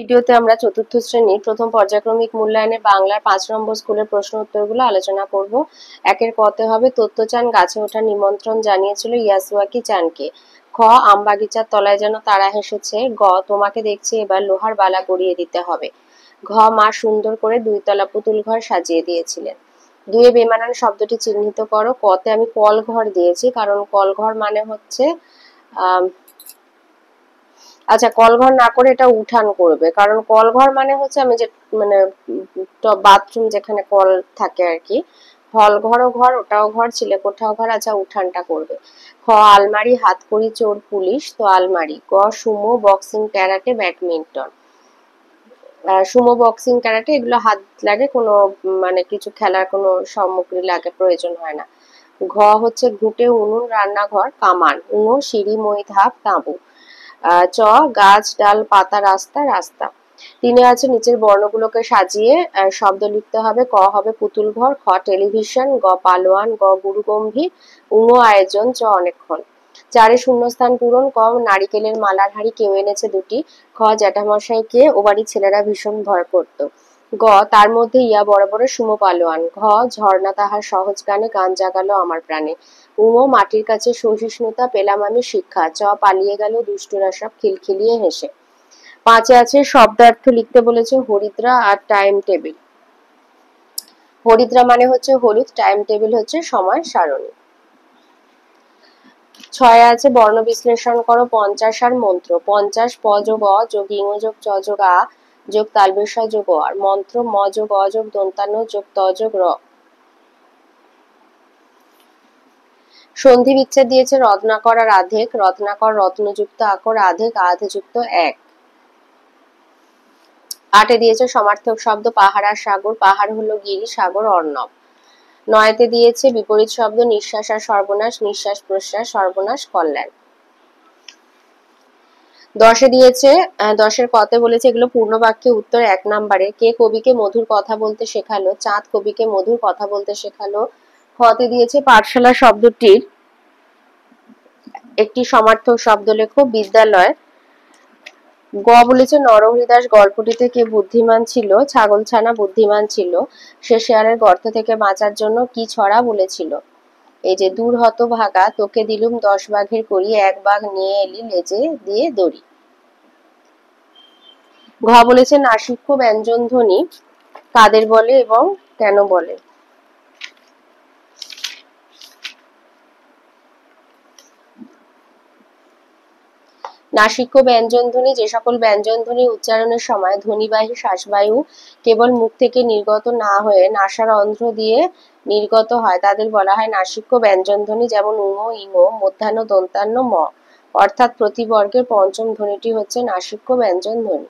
ভিডিওতে আমরা চতুর্থ শ্রেণীর প্রথম পর্যায়ক্রমিক মূল্যায়নে বাংলার ৫ নম্বর স্কুলের প্রশ্ন উত্তরগুলো আলোচনা করব। একের কতে হবে তোত্তচান গাছে ওঠার নিমন্ত্রণ জানিয়েছিল ইয়াসুয়াকি চানকে। খ আম বাগিচার তলায় যেন তারা হেসেছে। গ তোমাকে দেখছি এবার লোহার বালা গড়িয়ে দিতে হবে। ঘ মা সুন্দর করে ২ তলা পুতুল ঘর সাজিয়ে দিয়েছিলেন। ২ বেমানান শব্দটি চিহ্নিত করো। কতে আমি কল ঘর দিয়েছি, কারণ কল ঘর মানে হচ্ছে আচ্ছা, কলঘর না করে এটা উঠান করবে, কারণ কলঘর মানে হচ্ছে আমি যে মানে বাথরুম যেখানে কল থাকে আর কি। হল ঘরও ঘর, ওটাও ঘর, ছিলে কোঠাও ঘর। আচ্ছা, উঠানটা করবে। খ আলমারি, হাতকড়ি, চোর, পুলিশ, তো আলমারি। গ Sumo, boxing, karate, badminton. Sumo, boxing, karate এগুলো হাত লাগে, কোনো মানে কিছু খেলার কোনো সামগ্রী লাগে, প্রয়োজন হয় না। ঘ হচ্ছে ঘুঁটে, উনুন, রান্নাঘর, কামান। উনো, সিঁড়ি, মই, ধাপ, তাঁবু। চ গাছ, ডাল, পাতা, রাস্তা, রাস্তা। ৩ আছে নিচের বর্ণগুলোকে সাজিয়ে শব্দ লিখতে হবে। ক হবে পুতুল ঘর, খ টেলিভিশন, গ পালোয়ান, গ গুরুগম্ভীর, উঙো আয়োজন, চ অনেকক্ষণ। ৪ শূন্যস্থান পূরণ। ক নারিকেলের মালার হাড়ি কেউ এনেছে ২টি। খ জ্যাঠামশাইকে ও বাড়ির ছেলেরা ভীষণ ভয় করত। গ তার মধ্যে ইয়া বড় বড় সুমো পালোয়ান। ঘ ঝর্ণা তাহার সহজ গানে গান জাগালো আমার প্রাণে। উমো মাটির কাছে সহিষ্ণুতা পেলাম আমি শিক্ষা। চ পালিয়ে গেল দুষ্টুরা সব খিলখিলিয়ে হেসে। ৫ আছে শব্দার্থ লিখতে বলেছে হরিদ্রা আর টাইম টেবিল। হরিদ্রা মানে হচ্ছে হলুদ, টাইম টেবিল হচ্ছে সময় সারণী। ৬ আছে বর্ণ বিশ্লেষণ করো ৫০ আর মন্ত্র। ৫০ প যোগ অ যোগ ইং যোগ চ যোগ আ যোগ তালবেশা যোগ আর মন্ত্র ম যোগ অ যোগ দন্তান্ন যোগ ত যোগ র। সন্ধি বিচ্ছেদ দিয়েছে রত্নাকর আর আধেক। রত্নাকর রত্নযুক্ত আকর, আধেক আধযুক্ত এক। ৮ দিয়েছে সমার্থক শব্দ পাহাড় আর সাগর। পাহাড় হলো গিরি, সাগর অর্ণব। ৯ দিয়েছে বিপরীত শব্দ নিঃশ্বাস আর সর্বনাশ। নিঃশ্বাস প্রশ্বাস, সর্বনাশ কল্যাণ। ১০ দিয়েছে ১০ কতে বলেছে এগুলো পূর্ণ বাক্যে উত্তর। ১ নম্বরে কে কবিকে মধুর কথা বলতে শেখালো। চাঁদ কবিকে মধুর কথা বলতে শেখালো। খতে দিয়েছে পাঠশালা শব্দটির একটি সমার্থক শব্দ লেখো বিদ্যালয়। গ বলেছে নরহরিদাস গল্পটিতে কে বুদ্ধিমান ছিল। ছাগলছানা বুদ্ধিমান ছিল। সে শেয়ালের গর্ত থেকে বাঁচার জন্য কি ছড়া বলেছিল। এই যে দূর হতভাগা তোকে দিলুম ১০ বাঘের করি, ১ বাঘ নিয়ে এলি লেজে দিয়ে দড়ি। ঘ বলেছে নাসিক্য ব্যঞ্জনধ্বনি কাদের বলে এবং কেন বলে। নাসিক্য ব্যঞ্জনধ্বনি যে সকল ব্যঞ্জনধ্বনি উচ্চারণের সময় ধ্বনিবাহী শ্বাসবায়ু কেবল মুখ থেকে নির্গত না হয়ে নাসার অন্ধ্র দিয়ে নির্গত হয় তাদের বলা হয় নাসিক্য ব্যঞ্জনধ্বনি। যেমন উঙো, ইঙো, মধ্যাহ্ন, দন্তান্ন, ম। অর্থাৎ প্রতি বর্গের পঞ্চম ধ্বনিটি হচ্ছে নাসিক্য ব্যঞ্জনধ্বনি।